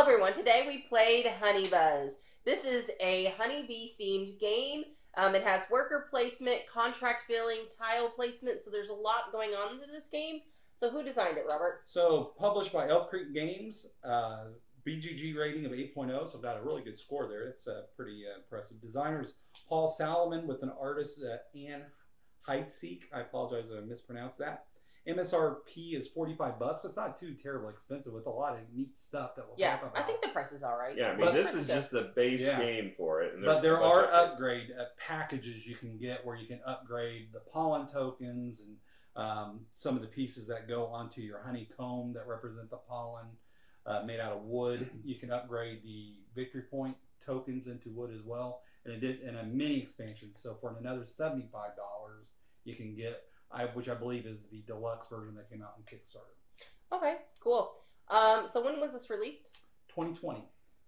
everyone. Today we played Honey Buzz. This is a honeybee themed game. It has worker placement, contract filling, tile placement, so there's a lot going on into this game. So who designed it, Robert? So published by Elk Creek Games, BGG rating of 8.0, so got a really good score there. It's pretty impressive. Designers Paul Salomon with an artist Ann Heidseek. I apologize if I mispronounced that. MSRP is $45. It's not too terribly expensive with a lot of neat stuff that we'll talk about. I think the price is all right. Yeah, I mean, this is just the base game for it. And but there are upgrade packages you can get where you can upgrade the pollen tokens and some of the pieces that go onto your honeycomb that represent the pollen made out of wood. You can upgrade the victory point tokens into wood as well. And it did in a mini expansion. So for another $75, you can get, which I believe is the deluxe version that came out in Kickstarter. Okay, cool. So when was this released? 2020.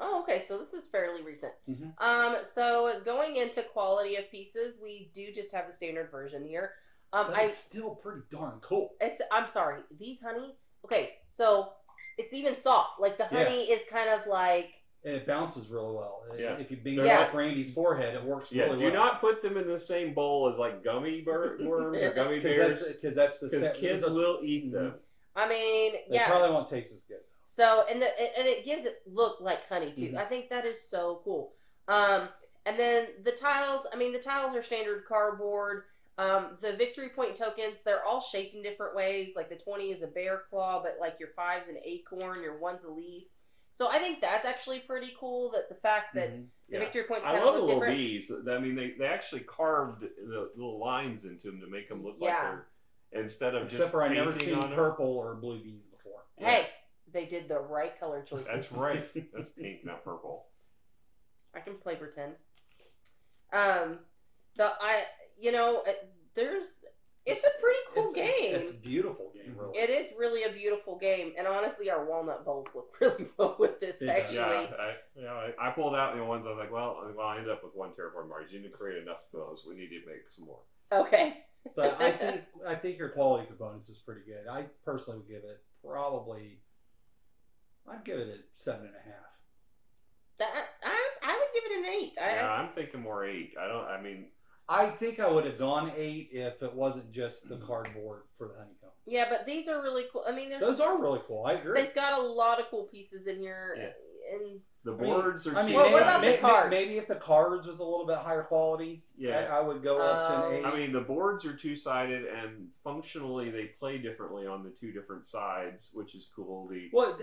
Oh, okay. So this is fairly recent. Mm-hmm. So going into quality of pieces, we do just have the standard version here. But it's still pretty darn cool. I'm sorry. These honey. Okay, so it's even soft. Like the honey is kind of like. And it bounces really well. Yeah. If you bing off Randy's forehead, it works really well. Do not put them in the same bowl as like gummy worms or gummy bears. Because kids will eat them. I mean, they probably won't taste as good. So, and it gives it look like honey too. I think that is so cool. And then the tiles, the tiles are standard cardboard. The victory point tokens, they're all shaped in different ways. Like the 20 is a bear claw, but like your 5's an acorn, your 1's a leaf. So I think that's actually pretty cool. That the fact that the victory points kind of look different. I love the little bees. I mean, they actually carved the little lines into them to make them look like they're instead of except for I've never seen purple or blue bees before. Hey, they did the right color choices. That's right. That's pink, not purple. I can play pretend. It's a pretty cool game. It's a beautiful game, really. It is really a beautiful game, and honestly, our walnut bowls look really well with this. Actually, I pulled out ones. I was like, well, I ended up with one Terraform Mars. You need to create enough of those. We need to make some more. Okay. But I think your quality components is pretty good. I personally would give it I'd give it a 7.5. I would give it an 8. I'm thinking more 8. I think I would have gone 8 if it wasn't just the cardboard for the honeycomb. Yeah, but these are really cool. Those are really cool. I agree. They've got a lot of cool pieces in here. Yeah. And the boards are. What about the cards? Maybe if the cards was a little bit higher quality, I would go up to an 8. The boards are two-sided, and functionally they play differently on the two different sides, which is cool. For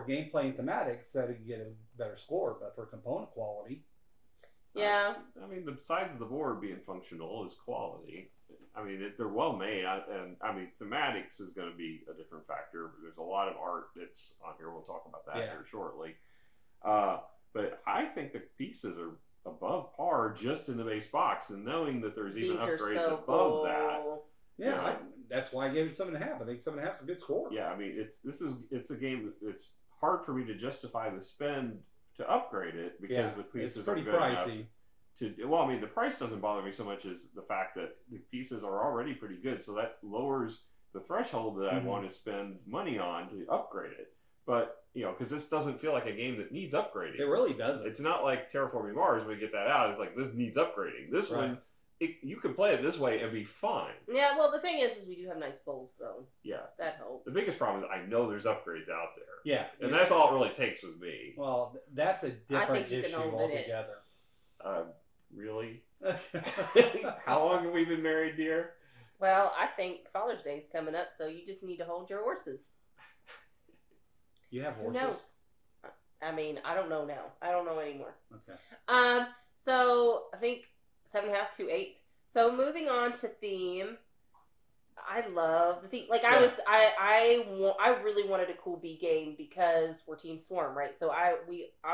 gameplay and thematics, that would get a better score, but for component quality. Yeah. The sides of the board being functional is quality. They're well made, and thematics is going to be a different factor. There's a lot of art that's on here. We'll talk about that here shortly. But I think the pieces are above par just in the base box, and knowing that there's even upgrades above that. Yeah, that's why I gave it 7.5. I think 7.5 is a good score. Yeah, it's a game that's hard for me to justify the spend to upgrade it because the pieces are good pricey. The price doesn't bother me so much as the fact that the pieces are already pretty good, so that lowers the threshold that I want to spend money on to upgrade it. But because this doesn't feel like a game that needs upgrading. It really doesn't. It's not like Terraforming Mars. When we get that out, it's like this needs upgrading. This one, you can play it this way and be fine. Yeah. Well, the thing is we do have nice bowls, though. Yeah, that helps. The biggest problem is I know there's upgrades out there. Yeah, and that's all it really takes with me. Well, that's a different issue altogether. Really? How long have we been married, dear? Well, I think Father's Day is coming up, so you just need to hold your horses. You have horses? Who knows? I don't know now. I don't know anymore. Okay. So I think 7.5 to 8. So moving on to theme. I love the theme. I really wanted a cool bee game because we're Team Swarm, right? So I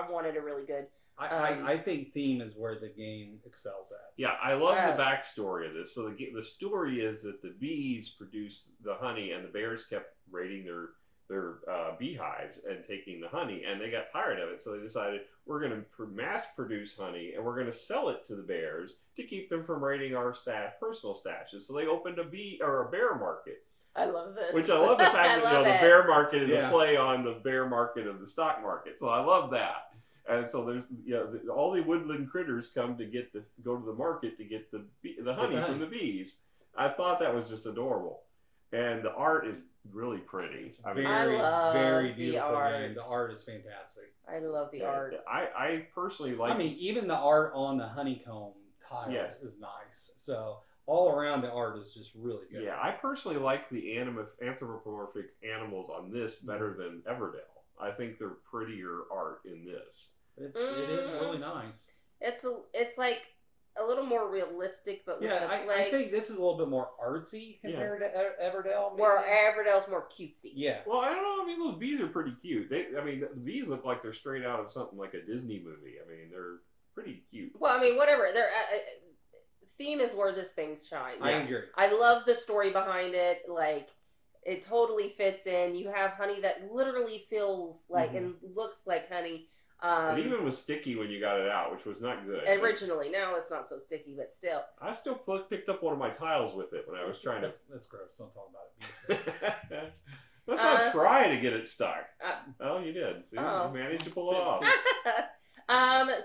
wanted a really good. I think theme is where the game excels at. Yeah, I love the backstory of this. So the story is that the bees produce the honey, and the bears kept raiding their beehives and taking the honey, and they got tired of it. So they decided we're going to mass produce honey, and we're going to sell it to the bears to keep them from raiding our personal stashes. So they opened a bear market. I love this. Which I love the fact that the bear market is a play on the bear market of the stock market. So I love that. And so there's all the woodland critters come to go to the market to get the honey from the bees. I thought that was just adorable, and the art is really pretty. Very beautiful game. The art is fantastic. I love the art. I personally like. I mean, even the art on the honeycomb tiles is nice. So all around the art is just really good. Yeah, I personally like the anthropomorphic animals on this better than Everdell. I think they're prettier art in this. It is really nice. It's like a little more realistic, but with I think this is a little bit more artsy compared to Everdell. Maybe. Where Everdell's more cutesy. Yeah. Well, I don't know. I mean, those bees are pretty cute. The bees look like they're straight out of something like a Disney movie. I mean, they're pretty cute. Well, I mean, whatever. Theme is where this thing shines. I agree. I love the story behind it. Like, it totally fits in. You have honey that literally feels like and looks like honey. It even was sticky when you got it out, which was not good. Originally. Now it's not so sticky, but still. I still picked up one of my tiles with it when I was trying to... That's gross. Don't talk about it. Let's not try to get it stuck. Oh, you did. See, you managed to pull it off.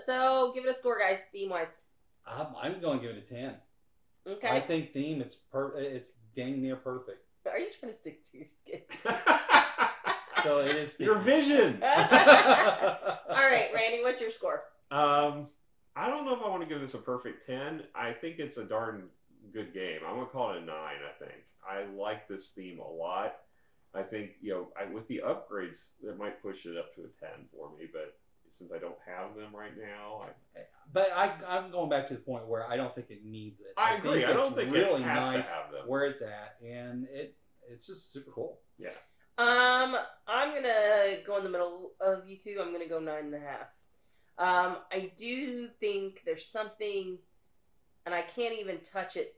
So, give it a score, guys, theme-wise. I'm going to give it a 10. Okay. I think theme, it's dang near perfect. Are you trying to stick to your skin? So it is your vision. All right, Randy, what's your score? I don't know if I want to give this a perfect 10. I think it's a darn good game. I'm gonna call it a 9. I think I like this theme a lot. I think with the upgrades, it might push it up to a 10 for me. But since I don't have them right now, I'm going back to the point where I don't think it needs it. I agree. I don't think really it has nice to have them where it's at, and it's just super cool. Yeah. I'm gonna go in the middle of you two. I'm gonna go 9.5. I do think there's something, and I can't even touch it.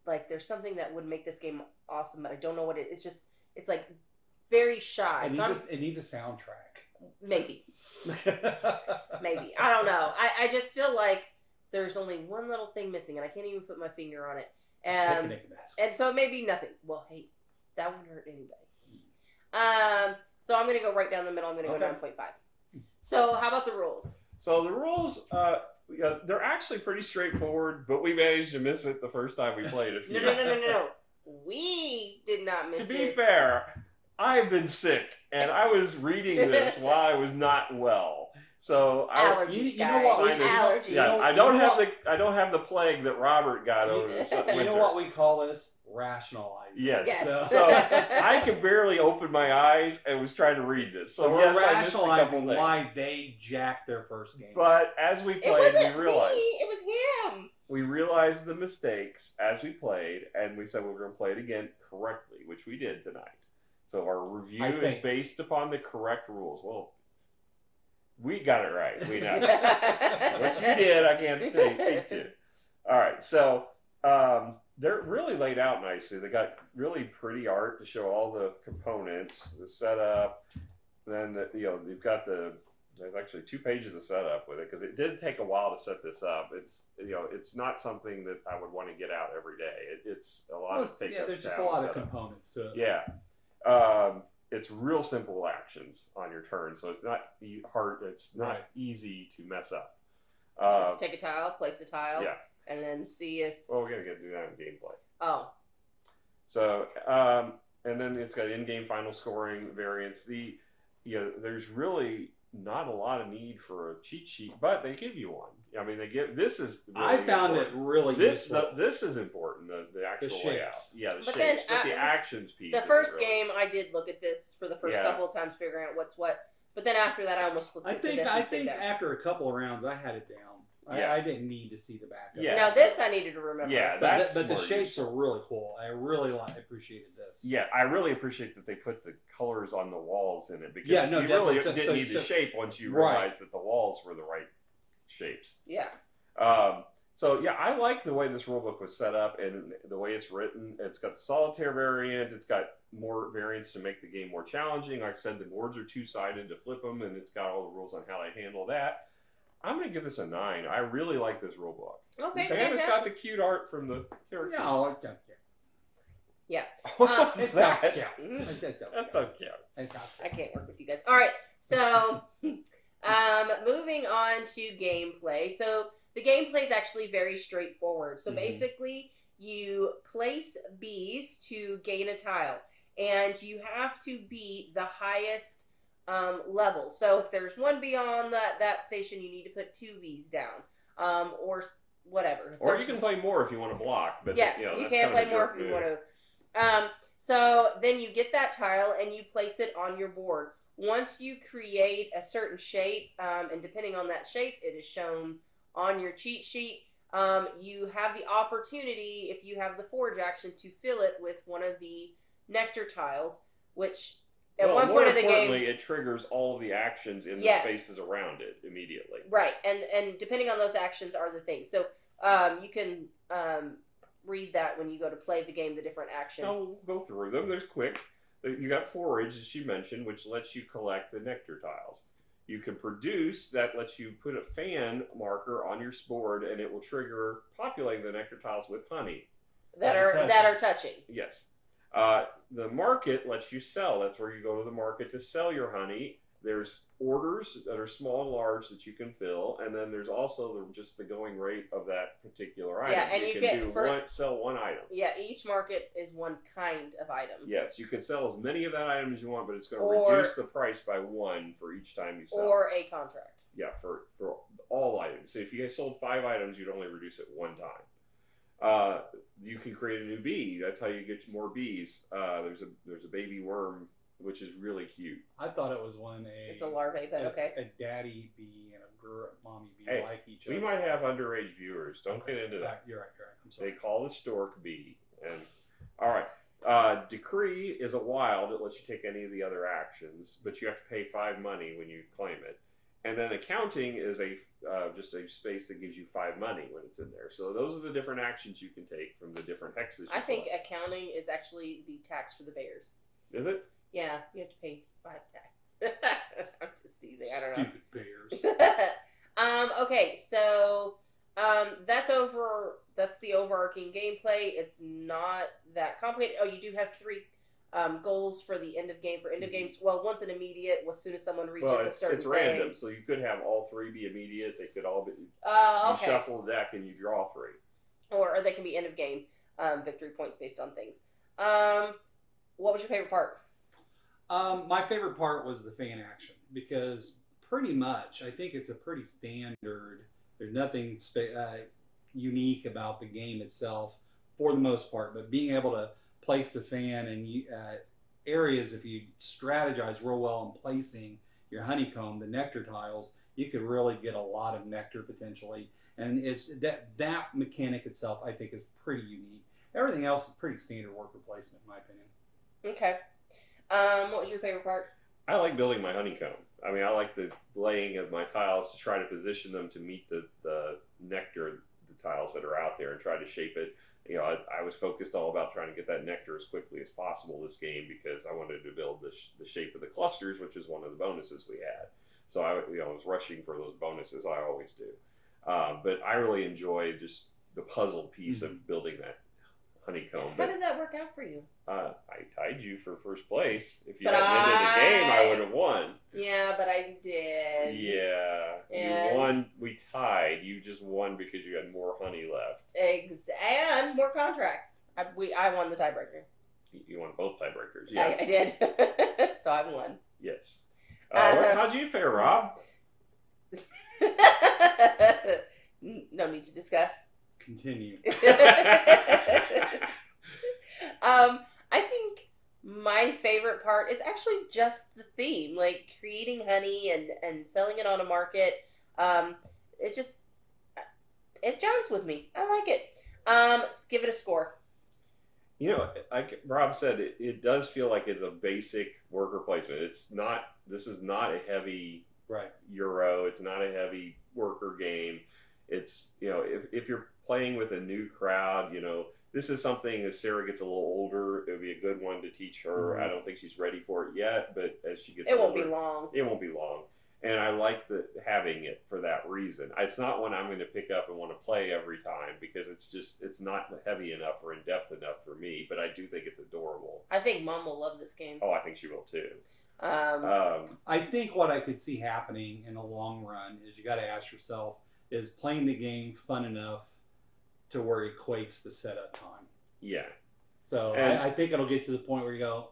Like, there's something that would make this game awesome, but I don't know what it is. It's like very shy. It needs a soundtrack. Maybe. Maybe. I don't know. I just feel like there's only one little thing missing, and I can't even put my finger on it. And so it may be nothing. Well, hey, that wouldn't hurt anybody. So I'm going to go right down the middle. I'm going to go 9.5. So how about the rules? So the rules, they're actually pretty straightforward, but we managed to miss it the first time we played it. No. We did not miss it. To be fair, I've been sick, and I was reading this while I was not well. So allergies, you know what? Allergies. Yeah, I don't have the plague that Robert got over this winter. You know what we call this? Rationalizing. Yes. So I could barely open my eyes and was trying to read this. So we're yes, rationalizing why they jacked their first game. But as we played, we realized it was him. We realized the mistakes as we played, and we said we were going to play it again correctly, which we did tonight. So our review is based upon the correct rules. Well, we got it right. We know. What you did, I can't speak to. All right, so they're really laid out nicely. They got really pretty art to show all the components, the setup. Then they've got there's actually 2 pages of setup with it because it did take a while to set this up. It's not something that I would want to get out every day. It's a lot of there's just a lot of components to it. Yeah. It's real simple actions on your turn, so it's not hard. It's not easy to mess up. Let's take a tile, place a tile, and then see if. Well, we gotta do that in gameplay. Oh. So, and then it's got in-game final scoring variants. There's really not a lot of need for a cheat sheet, but they give you one. I mean, this is. Really I found important. it really useful. This is important. The actual layout. Yeah, the shapes. Then, but the actions piece. The first game, I did look at this for the first couple of times, figuring out what's what. But then after that, I almost flipped it to this. I think after a couple of rounds, I had it down. I didn't need to see the back of it. Now this I needed to remember. Yeah, but the shapes are really cool. I really appreciated this. Yeah, I really appreciate that they put the colors on the walls in it because you really didn't need the shape once you realized that the walls were the right shapes. Yeah. So yeah, I like the way this rulebook was set up and the way it's written. It's got the solitaire variant. It's got more variants to make the game more challenging. Like I said, the boards are 2-sided to flip them, and it's got all the rules on how to handle that. I'm going to give this a 9. I really like this rulebook. Okay, and it's got the cute art from the characters. No, I don't care. Yeah. What's that? That's so cute. I can't work with you guys. All right. So, moving on to gameplay. So the gameplay is actually very straightforward. So basically, you place bees to gain a tile, and you have to beat the highest level. So if there's one bee on that station, you need to put 2 bees down, or whatever. Or you can play more if you want to block. But yeah, you can play more if you want to. So then you get that tile and you place it on your board. Once you create a certain shape, and depending on that shape, it is shown on your cheat sheet. You have the opportunity, if you have the forge action, to fill it with one of the nectar tiles, which at one point in the game, it triggers all of the actions in the spaces around it immediately. Right, and depending on those actions are the things. So you can read that when you go to play the game, the different actions. I'll go through them. There's quick. You got forage, as she mentioned, which lets you collect the nectar tiles. You can produce, that lets you put a fan marker on your board, and it will trigger populating the nectar tiles with honey that are touching. Yes. The market lets you sell. That's where you go to the market to sell your honey. There's orders that are small and large that you can fill, and then there's also just the going rate of that particular item. Yeah, and you can sell one item. Yeah, each market is one kind of item. Yes, you can sell as many of that item as you want, but it's going to reduce the price by 1 for each time you sell. Or a contract. Yeah, for all items. So if you sold 5 items, you'd only reduce it 1 time. You can create a new bee. That's how you get more bees. There's a baby worm, which is really cute. I thought it was it's a larvae, but okay. A daddy bee and a mommy bee like each other. We might have underage viewers. Don't get into that. You're right. I'm sorry. They call the stork bee. And all right. Decree is a wild. It lets you take any of the other actions, but you have to pay 5 money when you claim it. And then accounting is just a space that gives you 5 money when it's in there. So those are the different actions you can take from the different hexes. I think accounting is actually the tax for the bears. Is it? Yeah, you have to pay 5 tax. I'm just teasing. I don't know. Stupid bears. Okay, so that's the overarching gameplay. It's not that complicated. Oh, you do have 3 goals for the end of game. For end of games, well, one's an immediate. As soon as someone reaches a certain it's random, so you could have all 3 be immediate. They could all be. Okay. You shuffle the deck and you draw 3. Or they can be end of game victory points based on things. What was your favorite part? My favorite part was the fan action, because pretty much I think it's a pretty standard. There's nothing unique about the game itself for the most part, but being able to place the fan in areas, if you strategize real well in placing your honeycomb, the nectar tiles, you could really get a lot of nectar potentially. And it's that mechanic itself, I think, is pretty unique. Everything else is pretty standard worker placement, in my opinion. Okay. What was your favorite part? I like building my honeycomb. I mean, I like the laying of my tiles to try to position them to meet the nectar, the tiles that are out there, and try to shape it. You know, I was focused all about trying to get that nectar as quickly as possible this game, because I wanted to build the shape of the clusters, which is one of the bonuses we had. So I was rushing for those bonuses. I always do. But I really enjoy just the puzzle piece of building that honeycomb. How did that work out for you? I tied you for first place. If you hadn't ended the game, I would have won. Yeah, but I did. Yeah. And you won. We tied. You just won because you had more honey left. And more contracts. I won the tiebreaker. You won both tiebreakers, yes. I did. So I won. Yes. How'd you fare, Rob? No need to discuss. Continue. I think my favorite part is actually just the theme, like creating honey and selling it on a market. It jives with me. I like it. Let's give it a score. You know, like Rob said, it does feel like it's a basic worker placement. This is not a heavy Euro. It's not a heavy worker game. It's, if you're playing with a new crowd, this is something as Sarah gets a little older, it would be a good one to teach her. I don't think she's ready for it yet, but as she gets older, it won't be long. It won't be long. And I like having it for that reason. It's not one I'm going to pick up and want to play every time because it's not heavy enough or in depth enough for me. But I do think it's adorable. I think Mom will love this game. Oh, I think she will too. I think what I could see happening in the long run is you got to ask yourself: is playing the game fun enough to where it equates the setup time? Yeah. So I think it'll get to the point where you go,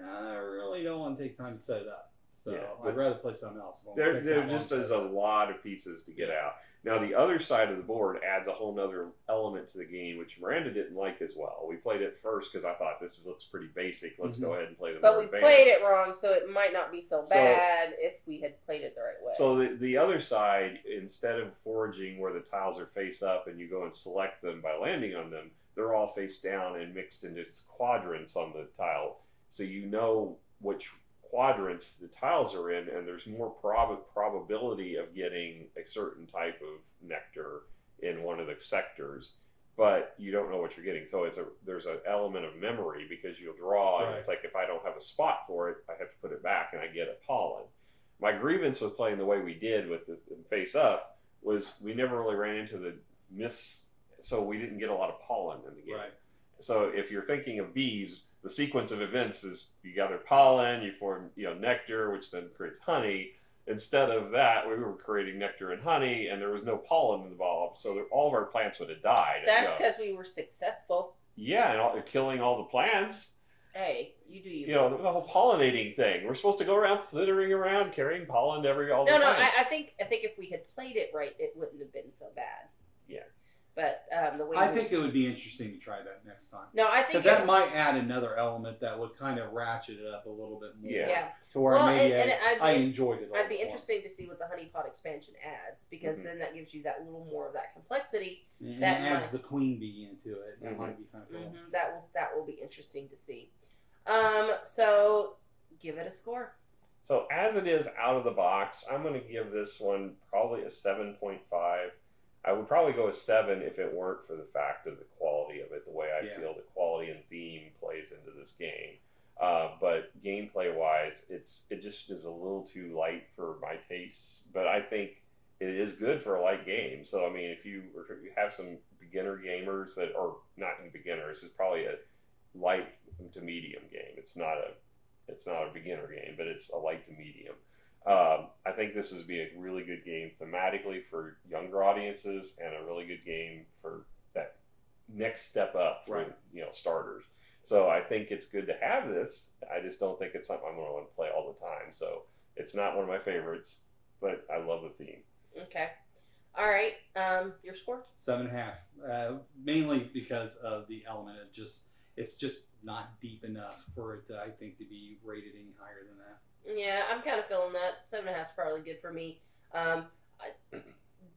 I really don't want to take time to set it up. So I'd rather play something else. There just is a lot of pieces to get out. Now, the other side of the board adds a whole nother element to the game, which Miranda didn't like as well. We played it first because I thought this looks pretty basic. Let's go ahead and play the more advanced. But we played it wrong, so it might not be so bad if we had played it the right way. So the other side, instead of foraging where the tiles are face up and you go and select them by landing on them, they're all face down and mixed into quadrants on the tile. So you know which quadrants the tiles are in, and there's more probability of getting a certain type of nectar in one of the sectors, but you don't know what you're getting. So there's an element of memory because you'll draw, and it's like if I don't have a spot for it, I have to put it back, and I get a pollen. My grievance with playing the way we did with the face up was we never really ran into the so we didn't get a lot of pollen in the game. Right. So if you're thinking of bees, the sequence of events is you gather pollen, you form nectar, which then creates honey. Instead of that, we were creating nectar and honey, and there was no pollen involved, so all of our plants would have died. That's because we were successful. Yeah, and killing all the plants. Hey, you do you. The whole pollinating thing. We're supposed to go around flittering around, carrying pollen to all the plants. I think if we had played it right, it wouldn't have been so bad. Yeah. But the way I think it would be interesting to try that next time. No, I think because that might add another element that would kind of ratchet it up a little bit more. Yeah. To where I enjoyed it. I'd be interesting to see what the Honey Pot expansion adds because then that gives you that little more of that complexity. And that adds the queen bee into it. That might be kind of cool. That will be interesting to see. So give it a score. So as it is out of the box, I'm going to give this one probably a 7.5. I would probably go a 7 if it weren't for the fact of the quality of it, the way I feel the quality and theme plays into this game. But gameplay-wise, it just is a little too light for my tastes. But I think it is good for a light game. So, I mean, if you have some beginner gamers that are not even beginners, it's probably a light to medium game. It's not a beginner game, but it's a light to medium. I think this would be a really good game thematically for younger audiences and a really good game for that next step up for starters. So I think it's good to have this. I just don't think it's something I'm going to want to play all the time. So it's not one of my favorites, but I love the theme. Okay. All right. Your score? 7.5. Mainly because of the element of it's just not deep enough for it, I think, to be rated any higher than that. Yeah, I'm kind of feeling that. 7.5 is probably good for me.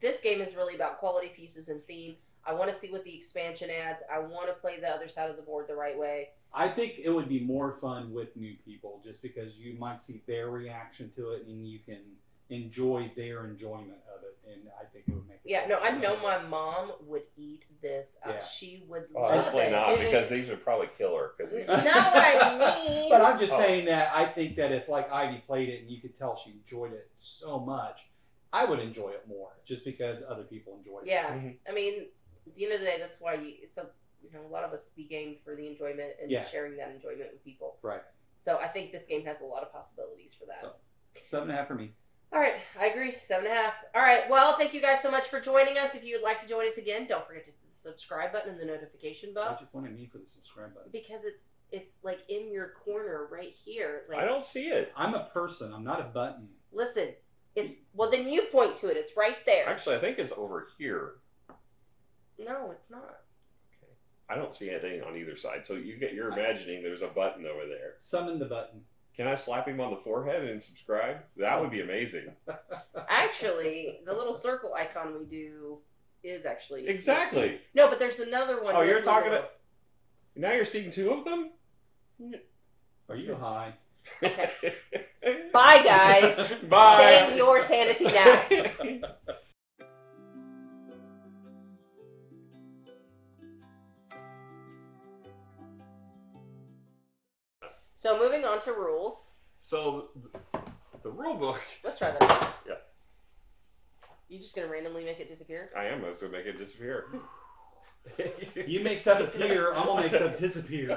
This game is really about quality pieces and theme. I want to see what the expansion adds. I want to play the other side of the board the right way. I think it would be more fun with new people just because you might see their reaction to it and you can enjoy their enjoyment of it. And I think it would make it I know my mom would eat this. She would love hopefully it. not, because these would probably kill her. Not what I mean. But I'm just saying that I think that if like Ivy played it and you could tell she enjoyed it so much, I would enjoy it more just because other people enjoyed it. Yeah. I mean, at the end of the day, that's why a lot of us be game for the enjoyment and sharing that enjoyment with people. Right. So I think this game has a lot of possibilities for that. So, 7.5 for me. All right, I agree. 7.5. All right, well, thank you guys so much for joining us. If you would like to join us again, don't forget to hit the subscribe button and the notification bell. Why'd you point at me for the subscribe button? Because it's like in your corner right here. Like, I don't see it. I'm a person. I'm not a button. Listen, then you point to it. It's right there. Actually, I think it's over here. No, it's not. Okay. I don't see it on either side. So you're imagining there's a button over there. Summon the button. Can I slap him on the forehead and subscribe? That would be amazing. Actually, the little circle icon we do is actually... Exactly. No, but there's another one. Oh, you're talking about... Now you're seeing two of them? Are you high? Okay. Bye, guys. Bye. Save your sanity now. So moving on to rules. So The rulebook. Let's try that. Yeah. You just gonna randomly make it disappear? I am. I was gonna make it disappear. You make stuff appear, I'm gonna make stuff disappear.